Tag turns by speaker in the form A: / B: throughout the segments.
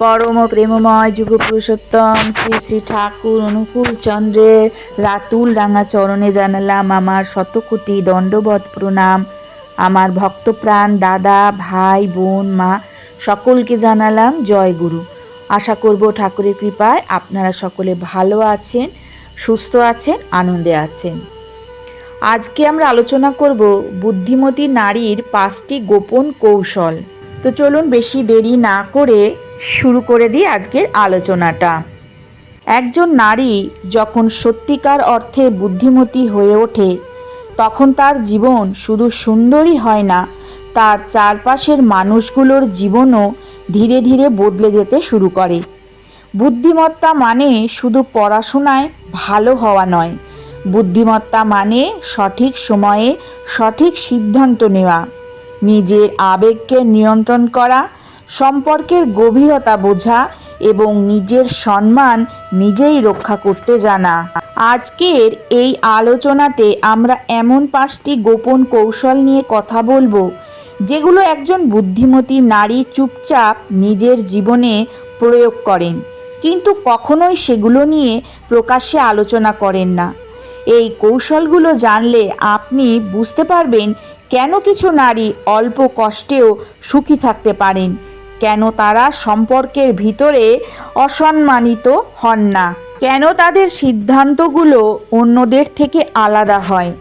A: পরম প্রেমময় যুগ পুরুষোত্তম শ্রী শ্রী ঠাকুর অনুকূল চন্দ্রের রাতুল রাঙা চরণে জানালাম আমার শতকোটি দণ্ডবৎ প্রণাম। আমার ভক্তপ্রাণ দাদা ভাই বোন মা সকলকে জানালাম জয় গুরু। আশা করব ঠাকুরের কৃপায় আপনারা সকলে ভালো আছেন, সুস্থ আছেন, আনন্দে আছেন। আজকে আমরা আলোচনা করব বুদ্ধিমতী নারীর 5টি গোপন কৌশল। তো চলুন বেশি দেরি না করে শুরু করে দিই আজকের আলোচনাটা। একজন নারী যখন সত্যিকার অর্থে বুদ্ধিমতী হয়ে ওঠে তখন তার জীবন শুধু সুন্দরই হয় না, তার চারপাশের মানুষগুলোর জীবনও ধীরে ধীরে বদলে যেতে শুরু করে। বুদ্ধিমত্তা মানে শুধু পড়াশোনায় ভালো হওয়া নয়, বুদ্ধিমত্তা মানে সঠিক সময়ে সঠিক সিদ্ধান্ত নেওয়া, নিজের আবেগকে নিয়ন্ত্রণ করা, সম্পর্কের গভীরতা বোঝা এবং নিজের সম্মান নিজেই রক্ষা করতে জানা। আজকের এই আলোচনাতে আমরা এমন 5টি গোপন কৌশল নিয়ে কথা বলবো যেগুলো একজন বুদ্ধিমতী নারী চুপচাপ নিজের জীবনে প্রয়োগ করেন, কিন্তু কখনোই সেগুলো নিয়ে প্রকাশ্যে আলোচনা করেন না। এই কৌশলগুলো জানলে আপনি বুঝতে পারবেন কেন কিছু নারী অল্প কষ্টেও সুখী থাকতে পারেন, কেন তারা সম্পর্কের ভিতরে অসম্মানিত হন না, কেন তাদের সিদ্ধান্তগুলো অন্যদের থেকে আলাদা হয়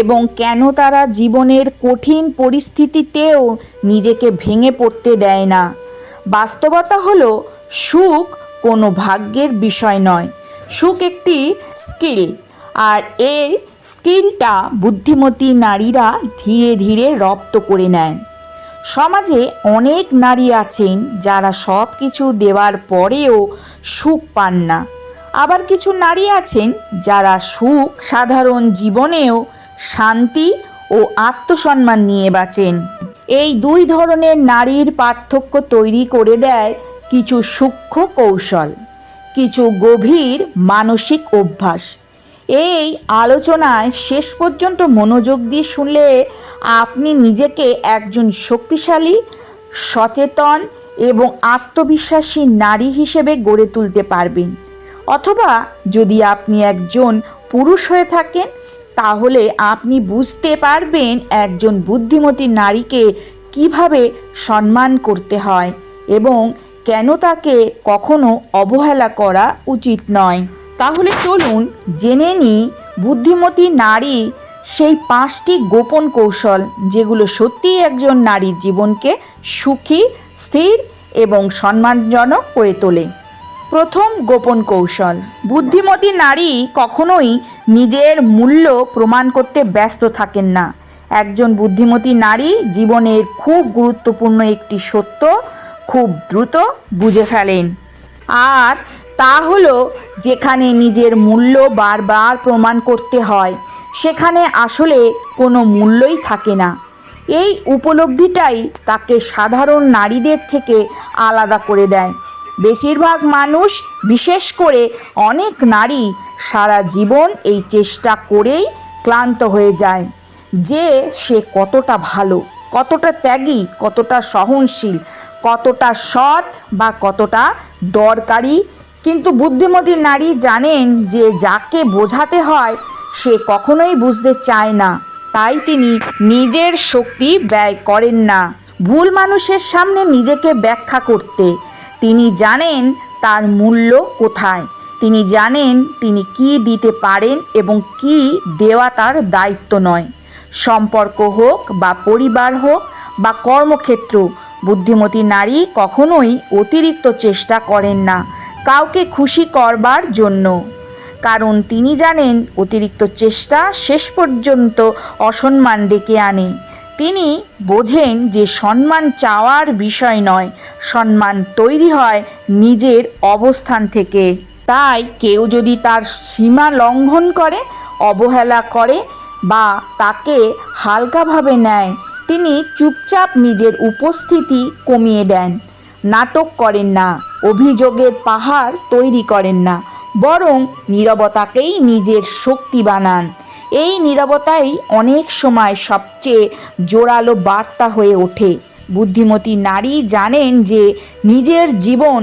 A: এবং কেন তারা জীবনের কঠিন পরিস্থিতিতেও নিজেকে ভেঙে পড়তে দেয় না। বাস্তবতা হলো সুখ কোনো ভাগ্যের বিষয় নয়, সুখ একটি স্কিল, আর এই স্কিলটা বুদ্ধিমতী নারীরা ধীরে ধীরে রপ্ত করে নেন। সমাজে অনেক নারী আছেন যারা সব কিছু দেওয়ার পরেও সুখ পান না, আবার কিছু নারী আছেন যারা সুখ সাধারণ জীবনেও শান্তি ও আত্মসম্মান নিয়ে বাঁচেন। এই দুই ধরনের নারীর পার্থক্য তৈরি করে দেয় কিছু সূক্ষ্ম কৌশল, কিছু গভীর মানসিক অভ্যাস। এই আলোচনায় শেষ পর্যন্ত মনোযোগ দিয়ে শুনলে আপনি নিজেকে একজন শক্তিশালী, সচেতন এবং আত্মবিশ্বাসী নারী হিসেবে গড়ে তুলতে পারবেন। অথবা যদি আপনি একজন পুরুষ হয়ে থাকেন তাহলে আপনি বুঝতে পারবেন একজন বুদ্ধিমতী নারীকে কিভাবে সম্মান করতে হয় এবং কেন তাকে কখনো অবহেলা করা উচিত নয়। তাহলে চলুন জেনে নিই বুদ্ধিমতী নারী সেই 5টি গোপন কৌশল যেগুলো সত্যিই একজন নারীর জীবনকে সুখী, স্থির এবং সম্মানজনক করে তোলে। প্রথম গোপন কৌশল, বুদ্ধিমতী নারী কখনোই নিজের মূল্য প্রমাণ করতে ব্যস্ত থাকেন না। একজন বুদ্ধিমতী নারী জীবনের খুব গুরুত্বপূর্ণ একটি সত্য খুব দ্রুত বুঝে ফেলেন, আর তা হলো যেখানে নিজের মূল্য বারবার প্রমাণ করতে হয় সেখানে আসলে কোনো মূল্যই থাকে না। এই উপলব্ধিটাই তাকে সাধারণ নারীদের থেকে আলাদা করে দেয়। বেশিরভাগ মানুষ, বিশেষ করে অনেক নারী, সারা জীবন এই চেষ্টা করেই ক্লান্ত হয়ে যায় যে সে কতটা ভালো, কতটা ত্যাগী, কতটা সহনশীল, কতটা সৎ বা কতটা দরকারি। কিন্তু বুদ্ধিমতী নারী জানেন যে যাকে বোঝাতে হয় সে কখনোই বুঝতে চায় না, তাই তিনি নিজের শক্তি ব্যয় করেন না ভুল মানুষের সামনে নিজেকে ব্যাখ্যা করতে। তিনি জানেন তার মূল্য কোথায়, তিনি জানেন তিনি কি দিতে পারেন এবং কি দেওয়া তার দায়িত্ব নয়। সম্পর্ক হোক বা পরিবার হোক বা কর্মক্ষেত্র, বুদ্ধিমতী নারী কখনোই অতিরিক্ত চেষ্টা করেন না কাউকে খুশি করবার জন্য, কারণ তিনি জানেন অতিরিক্ত চেষ্টা শেষ পর্যন্ত অসম্মান ডেকে আনে। তিনি বোঝেন যে সম্মান চাওয়ার বিষয় নয়, সম্মান তৈরি হয় নিজের অবস্থান থেকে। তাই কেউ যদি তার সীমা লঙ্ঘন করে, অবহেলা করে বা তাকে হালকাভাবে নেয়, তিনি চুপচাপ নিজের উপস্থিতি কমিয়ে দেন। নাটক করেন না, অভিযোগের পাহাড় তৈরি করেন না, বরং নীরবতাকেই নিজের শক্তি বানান। এই নীরবতাই অনেক সময় সবচেয়ে জোরালো বার্তা হয়ে ওঠে, বুদ্ধিমতী নারী জানেন যে নিজের জীবন,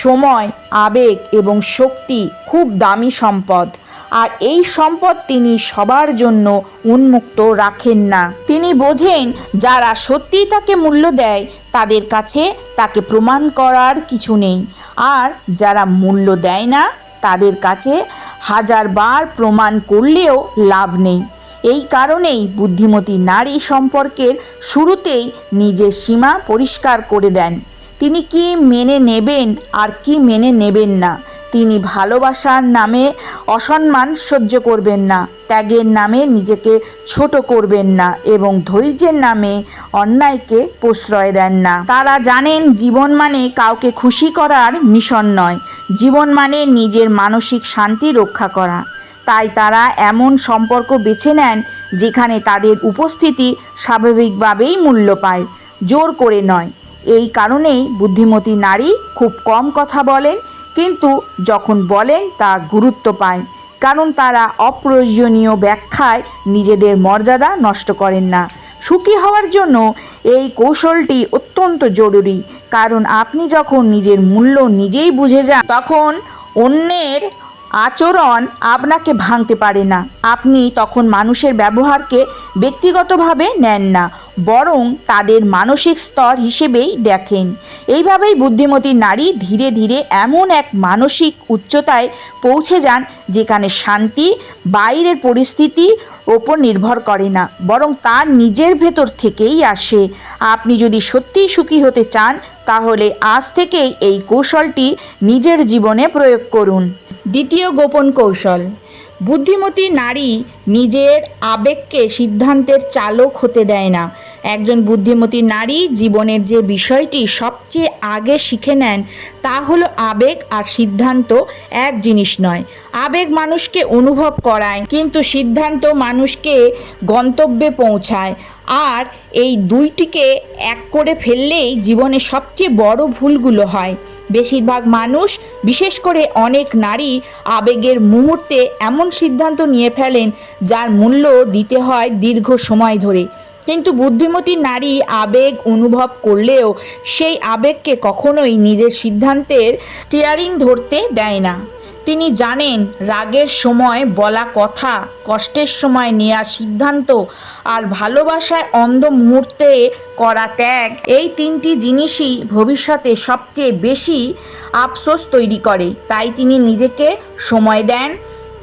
A: সময়, আবেগ এবং শক্তি খুব দামি সম্পদ, আর এই সম্পদ তিনি সবার জন্য উন্মুক্ত রাখেন না। তিনি বোঝেন যারা সত্যিই তাকে মূল্য দেয় তাদের কাছে তাকে প্রমাণ করার কিছু নেই, আর যারা মূল্য দেয় না তাদের কাছে হাজারবার প্রমাণ করলেও লাভ নেই। এই কারণেই বুদ্ধিমতী নারী সম্পর্কের শুরুতেই নিজের সীমা পরিষ্কার করে দেন। তিনি কি মেনে নেবেন আর কি মেনে নেবেন না। তিনি ভালোবাসার নামে অসম্মান সহ্য করবেন না, ত্যাগের নামে নিজেকে ছোট করবেন না এবং ধৈর্যের নামে অন্যায়কে প্রশ্রয় দেন না। তারা জানেন জীবন মানে কাউকে খুশি করার মিশন নয়, জীবন মানে নিজের মানসিক শান্তি রক্ষা করা। তাই তারা এমন সম্পর্ক বেছে নেন যেখানে তাদের উপস্থিতি স্বাভাবিকভাবেই মূল্য পায়, জোর করে নয়। এই কারণেই বুদ্ধিমতী নারী খুব কম কথা বলেন, কিন্তু যখন বলেন তা গুরুত্ব পায়, কারণ তারা অপ্রয়োজনীয় ব্যাখ্যায় নিজেদের মর্যাদা নষ্ট করেন না। সুখী হওয়ার জন্য এই কৌশলটি অত্যন্ত জরুরি, কারণ আপনি যখন নিজের মূল্য নিজেই বুঝে যান তখন অন্যের আচরণ আপনাকে ভাঙতে পারে না। আপনি তখন মানুষের ব্যবহারকে ব্যক্তিগতভাবে নেন না, বরং তাদের মানসিক স্তর হিসেবেই দেখেন। এইভাবেই বুদ্ধিমতী নারী ধীরে ধীরে এমন এক মানসিক উচ্চতায় পৌঁছে যান যেখানে শান্তি বাইরের পরিস্থিতি ওপর নির্ভর করে না, বরং তার নিজের ভেতর থেকেই আসে। আপনি যদি সত্যিই সুখী হতে চান তাহলে আজ থেকেই এই কৌশলটি নিজের জীবনে প্রয়োগ করুন। দ্বিতীয় গোপন কৌশল। বুদ্ধিমতী নারী নিজের আবেগকে সিদ্ধান্তের চালক হতে দেয় না। একজন বুদ্ধিমতী নারী জীবনের যে বিষয়টি সবচেয়ে আগে শিখে নেন তা হলো আবেগ আর সিদ্ধান্ত এক জিনিস নয়। আবেগ মানুষকে অনুভব করায়, কিন্তু সিদ্ধান্ত মানুষকে গন্তব্যে পৌঁছায়। আর এই দুইটিকে এক করে ফেললেই জীবনে সবচেয়ে বড় ভুলগুলো হয়। বেশিরভাগ মানুষ, বিশেষ করে অনেক নারী, আবেগের মুহূর্তে এমন সিদ্ধান্ত নিয়ে ফেলেন যার মূল্য দিতে হয় দীর্ঘ সময় ধরে। কিন্তু বুদ্ধিমতী নারী আবেগ অনুভব করলেও সেই আবেগকে কখনোই নিজের সিদ্ধান্তের স্টিয়ারিং ধরতে দেয় না। তিনি জানেন রাগের সময় বলা কথা, কষ্টের সময় নেওয়া সিদ্ধান্ত আর ভালোবাসায় অন্ধ মুহূর্তে করা ত্যাগ, এই তিনটি জিনিসই ভবিষ্যতে সবচেয়ে বেশি আফসোস তৈরি করে। তাই তিনি নিজেকে সময় দেন,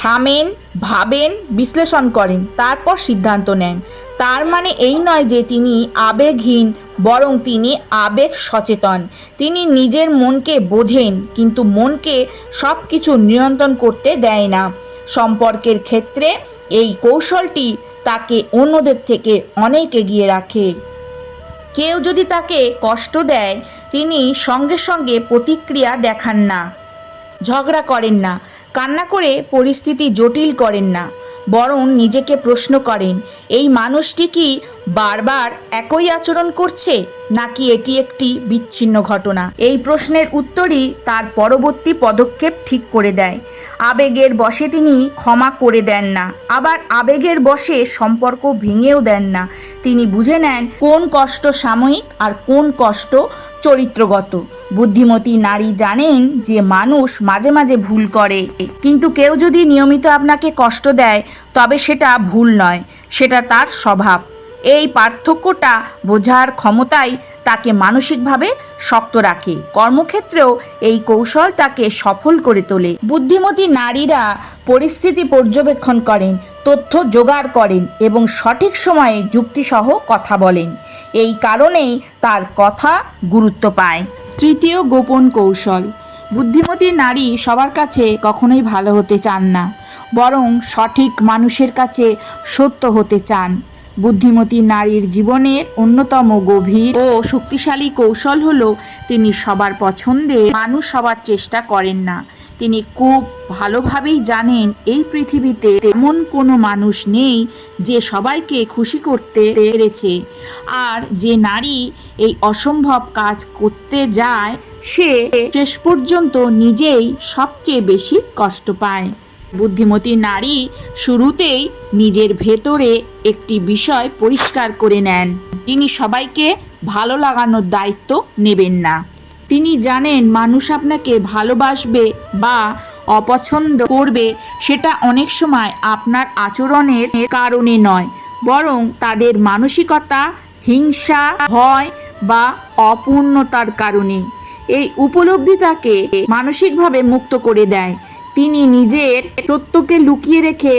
A: থামেন, ভাবেন, বিশ্লেষণ করেন, তারপর সিদ্ধান্ত নেন। তার মানে এই নয় যে তিনি আবেগহীন, বরং তিনি আবেগ সচেতন। তিনি নিজের মনকে বোঝেন, কিন্তু মনকে সব কিছু নিয়ন্ত্রণ করতে দেয় না। সম্পর্কের ক্ষেত্রে এই কৌশলটি তাকে অন্যদের থেকে অনেক এগিয়ে রাখে। কেউ যদি তাকে কষ্ট দেয়, তিনি সঙ্গে সঙ্গে প্রতিক্রিয়া দেখান না, ঝগড়া করেন না, কান্না করে পরিস্থিতি জটিল করেন না, বরং নিজেকে প্রশ্ন করেন, এই মানুষটি কি বারবার একই আচরণ করছে, নাকি এটি একটি বিচ্ছিন্ন ঘটনা? এই প্রশ্নের উত্তরই তার পরবর্তী পদক্ষেপ ঠিক করে দেয়। আবেগের বশে তিনি ক্ষমা করে দেন না, আবার আবেগের বশে সম্পর্ক ভেঙেও দেন না। তিনি বুঝে নেন কোন কষ্ট সাময়িক আর কোন কষ্ট চরিত্রগত। বুদ্ধিমতী নারী জানেন যে মানুষ মাঝে মাঝে ভুল করে, কিন্তু কেউ যদি নিয়মিত আপনাকে কষ্ট দেয় তবে সেটা ভুল নয়, সেটা তার স্বভাব। এই পার্থক্যটা বোঝার ক্ষমতাই তাকে মানসিকভাবে শক্ত রাখে। কর্মক্ষেত্রেও এই কৌশল তাকে সফল করে তোলে। বুদ্ধিমতী নারীরা পরিস্থিতি পর্যবেক্ষণ করেন, তথ্য জোগাড় করেন এবং সঠিক সময়ে যুক্তিসহ কথা বলেন। এই কারণেই তার কথা গুরুত্ব পায়। তৃতীয় গোপন কৌশল। বুদ্ধিমতী নারী সবার কাছে কখনোই ভালো হতে চান না, বরং সঠিক মানুষের কাছে সত্য হতে চান। বুদ্ধিমতী নারীর জীবনের অন্যতম গভীর ও শক্তিশালী কৌশল হলো তিনি সবার পছন্দে মানুষ হবার চেষ্টা করেন না। তিনি খুব ভালোভাবেই জানেন এই পৃথিবীতে এমন কোনো মানুষ নেই যে সবাইকে খুশি করতে পেরেছে, আর যে নারী এই অসম্ভব কাজ করতে যায় সে শেষ পর্যন্ত নিজেই সবচেয়ে বেশি কষ্ট পায়। বুদ্ধিমতী নারী শুরুতেই নিজের ভেতরে একটি বিষয় পরিষ্কার করে নেন। তিনি সবাইকে ভালো লাগানোর দায়িত্ব নেবেন না। তিনি জানেন মানুষ আপনাকে ভালোবাসবে বা অপছন্দ করবে সেটা অনেক সময় আপনার আচরণের কারণে নয়, বরং তাদের মানসিকতা, হিংসা, ভয় বা অপূর্ণতার কারণে। এই উপলব্ধি তাকে মানসিকভাবে মুক্ত করে দেয়। তিনি নিজের সত্যকে লুকিয়ে রেখে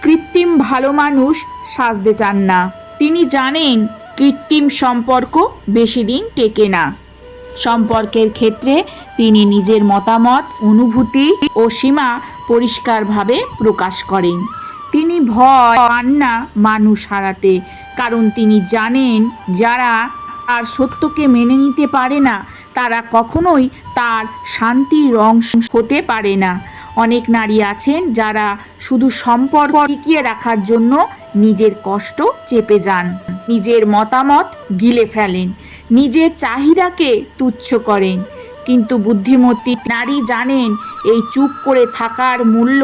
A: কৃত্রিম ভালো মানুষ সাজতে চান না। তিনি জানেন কৃত্রিম সম্পর্ক বেশি দিন টেকে না। সম্পর্কের ক্ষেত্রে তিনি নিজের মতামত, অনুভূতি ও সীমা পরিষ্কারভাবে প্রকাশ করেন। তিনি ভয় পান না মানুষ হারাতে, কারণ তিনি জানেন যারা তার সত্যকে মেনে নিতে পারে না তারা কখনোই তার শান্তির অংশ হতে পারে না। অনেক নারী আছেন যারা শুধু সম্পর্ক টিকিয়ে রাখার জন্য নিজের কষ্ট চেপে যান, নিজের মতামত গিলে ফেলেন, নিজের চাহিদাকে তুচ্ছ করেন। কিন্তু বুদ্ধিমতী নারী জানেন এই চুপ করে থাকার মূল্য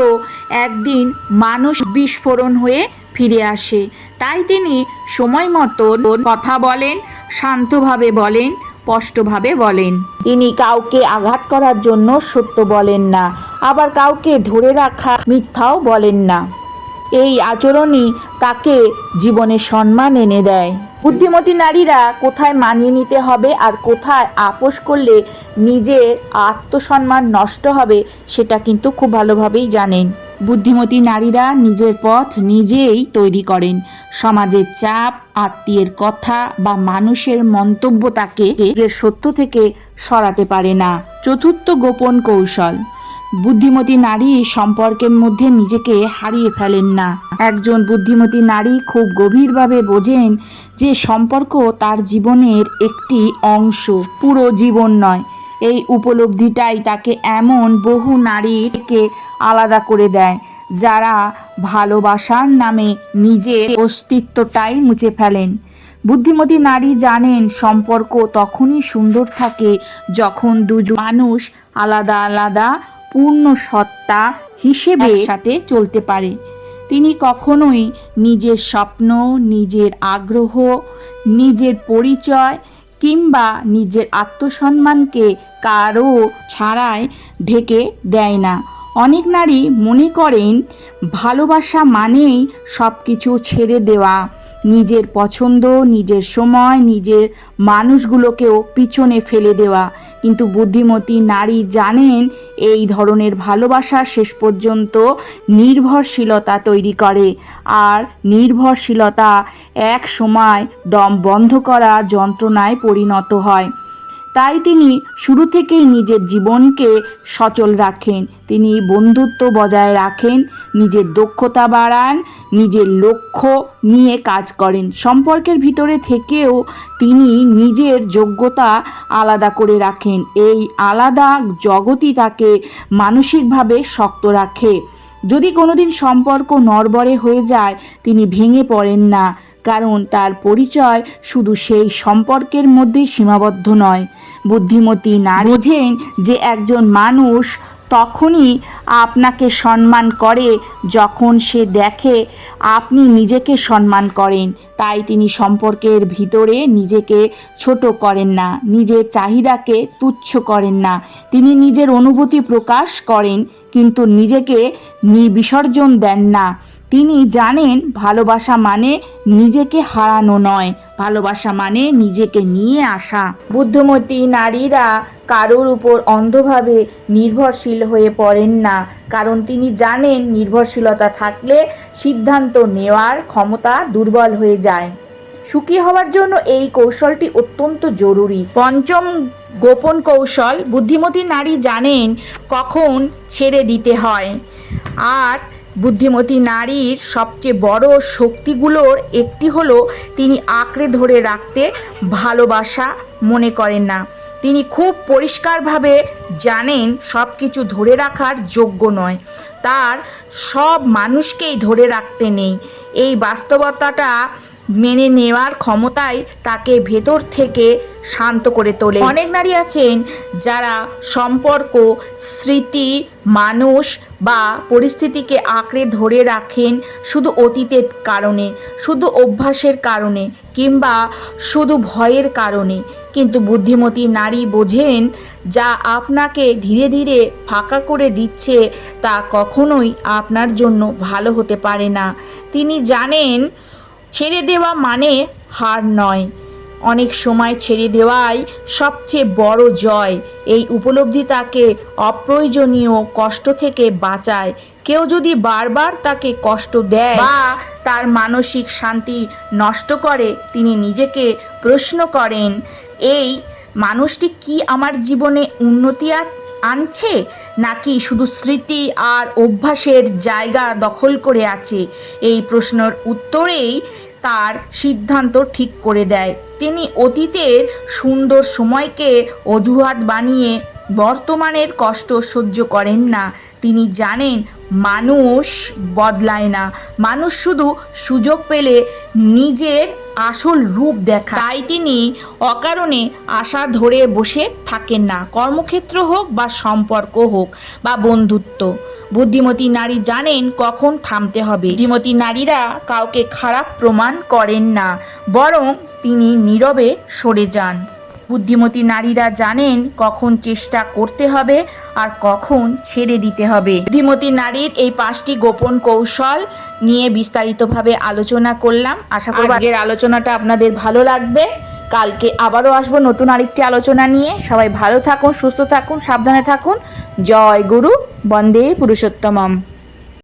A: একদিন মানুষ বিস্ফোরণ হয়ে ফিরে আসে। তাই তিনি সময় মতো কথা বলেন, শান্তভাবে বলেন, স্পষ্টভাবে বলেন। তিনি কাউকে আঘাত করার জন্য সত্য বলেন না, আবার কাউকে ধরে রাখা মিথ্যাও বলেন না। এই আচরণই তাকে জীবনে সম্মান এনে দেয়। বুদ্ধিমতী নারীরা কোথায় মানিয়ে নিতে হবে আর কোথায় আপোষ করলে নিজের আত্মসম্মান নষ্ট হবে সেটা কিন্তু খুব ভালোভাবেই জানেন। বুদ্ধিমতী নারীরা নিজের পথ নিজেই তৈরি করেন। সমাজের চাপ, আত্মীয়ের কথা বা মানুষের মন্তব্য তাকে যে সত্য থেকে সরাতে পারে না। চতুর্থ গোপন কৌশল, বুদ্ধিমতী নারী সম্পর্কের মধ্যে নিজেকে হারিয়ে ফেলেন না। একজন বুদ্ধিমতী নারী খুব গভীরভাবে বোঝেন যে সম্পর্ক তার জীবনের একটি অংশ, পুরো জীবন নয়। এই উপলব্ধিটাই তাকে এমন বহু নারীকে আলাদা করে দেয় যারা ভালোবাসার নামে নিজের অস্তিত্বটাই মুছে ফেলেন। বুদ্ধিমতী নারী জানেন সম্পর্ক তখনই সুন্দর থাকে যখন দুজন মানুষ আলাদা আলাদা পূর্ণ সত্তা হিসেবে একসাথে চলতে পারে। তিনি কখনোই নিজের স্বপ্ন, নিজের আগ্রহ, নিজের পরিচয় কিংবা নিজের আত্মসম্মানকে কারো ছাড়াই ঢেকে দেয় না। অনেক নারী মনে করেন ভালোবাসা মানেই সব কিছু ছেড়ে দেওয়া, নিজের পছন্দ, নিজের সময়, নিজের মানুষগুলোকেও পিছনে ফেলে দেওয়া। কিন্তু বুদ্ধিমতী নারী জানেন এই ধরনের ভালোবাসা শেষ পর্যন্ত নির্ভরশীলতা তৈরি করে, আর নির্ভরশীলতা এক সময় দম বন্ধ করা যন্ত্রণায় পরিণত হয়। তাই তিনি শুরু থেকেই নিজের জীবনকে সচল রাখেন। তিনি বন্ধুত্ব বজায় রাখেন, নিজের দক্ষতা বাড়ান, নিজের লক্ষ্য নিয়ে কাজ করেন। সম্পর্কের ভিতরে থেকেও তিনি নিজের যোগ্যতা আলাদা করে রাখেন। এই আলাদা জগতই তাকে মানসিকভাবে শক্ত রাখে। যদি কোনোদিন সম্পর্ক নড়বড়ে হয়ে যায় তিনি ভেঙে পড়েন না, কারণ তার পরিচয় শুধু সেই সম্পর্কের মধ্যেই সীমাবদ্ধ নয়। বুদ্ধিমতী নারী বোঝেন যে একজন মানুষ তখনই আপনাকে সম্মান করে যখন সে দেখে আপনি নিজেকে সম্মান করেন। তাই তিনি সম্পর্কের ভিতরে নিজেকে ছোট করেন না, নিজের চাহিদাকে তুচ্ছ করেন না। তিনি নিজের অনুভূতি প্রকাশ করেন কিন্তু নিজেকে বিসর্জন দেন না। তিনি জানেন ভালোবাসা মানে নিজেকে হারানো নয়, ভালোবাসা মানে নিজেকে নিয়ে আসা। বুদ্ধিমতী নারীরা কারোর উপর অন্ধভাবে নির্ভরশীল হয়ে পড়েন না, কারণ তিনি জানেন নির্ভরশীলতা থাকলে সিদ্ধান্ত নেওয়ার ক্ষমতা দুর্বল হয়ে যায়। সুখী হওয়ার জন্য এই কৌশলটি অত্যন্ত জরুরি। পঞ্চম গোপন কৌশল, বুদ্ধিমতী নারী জানেন কখন ছেড়ে দিতে হয়। আর বুদ্ধিমতী নারীর সবচেয়ে বড় শক্তিগুলোর একটি হলো তিনি আঁকড়ে ধরে রাখতে ভালোবাসা মনে করেন না। তিনি খুব পরিষ্কারভাবে জানেন সব কিছু ধরে রাখার যোগ্য নয়, তার সব মানুষকেই ধরে রাখতে নেই। এই বাস্তবতাটা মেনে নেওয়ার ক্ষমতাই তাকে ভেতর থেকে শান্ত করে তোলে। অনেক নারী আছেন যারা সম্পর্ক, স্মৃতি, মানুষ বা পরিস্থিতিকে আঁকড়ে ধরে রাখেন শুধু অতীতের কারণে, শুধু অভ্যাসের কারণে কিংবা শুধু ভয়ের কারণে। কিন্তু বুদ্ধিমতী নারী বোঝেন যা আপনাকে ধীরে ধীরে ফাঁকা করে দিচ্ছে তা কখনোই আপনার জন্য ভালো হতে পারে না। তিনি জানেন ছেড়ে দেওয়া মানে হার নয়, অনেক সময় ছেড়ে দেওয়াই সবচেয়ে বড় জয়। এই উপলব্ধি তাকে অপ্রয়োজনীয় কষ্ট থেকে বাঁচায়। কেউ যদি বারবার তাকে কষ্ট দেয় বা তার মানসিক শান্তি নষ্ট করে, তিনি নিজেকে প্রশ্ন করেন, এই মানুষটি কি আমার জীবনে উন্নতি আনছে নাকি শুধু স্মৃতি আর অভ্যাসের জায়গা দখল করে আছে? এই প্রশ্নের উত্তরেই তার সিদ্ধান্ত ঠিক করে দেয়। তিনি অতীতের সুন্দর সময়কে অজুহাত বানিয়ে বর্তমানের কষ্ট সহ্য করেন না। তিনি জানেন মানুষ বদলায় না, মানুষ শুধু সুযোগ পেলে নিজের আসল রূপ দেখায়। তাই তিনি অকারণে আশা ধরে বসে থাকেন না, কর্মক্ষেত্র হোক বা সম্পর্ক হোক বা বন্ধুত্ব। বুদ্ধিমতী নারী জানেন কখন থামতে হবে। বুদ্ধিমতী নারীরা কাউকে খারাপ প্রমাণ করেন না, বরং তিনি নীরবে সরে যান। বুদ্ধিমতী নারীরা জানেন কখন চেষ্টা করতে হবে আর কখন ছেড়ে দিতে হবে। বুদ্ধিমতী নারীর এই 5টি গোপন কৌশল নিয়ে বিস্তারিতভাবে আলোচনা করলাম। আশা করি আজকের আলোচনাটা আপনাদের ভালো লাগবে। কালকে আবারও আসবো নতুন আরেকটি আলোচনা নিয়ে। সবাই ভালো থাকুন, সুস্থ থাকুন, সাবধানে থাকুন। জয় গুরু, বন্দে পুরুষোত্তমম।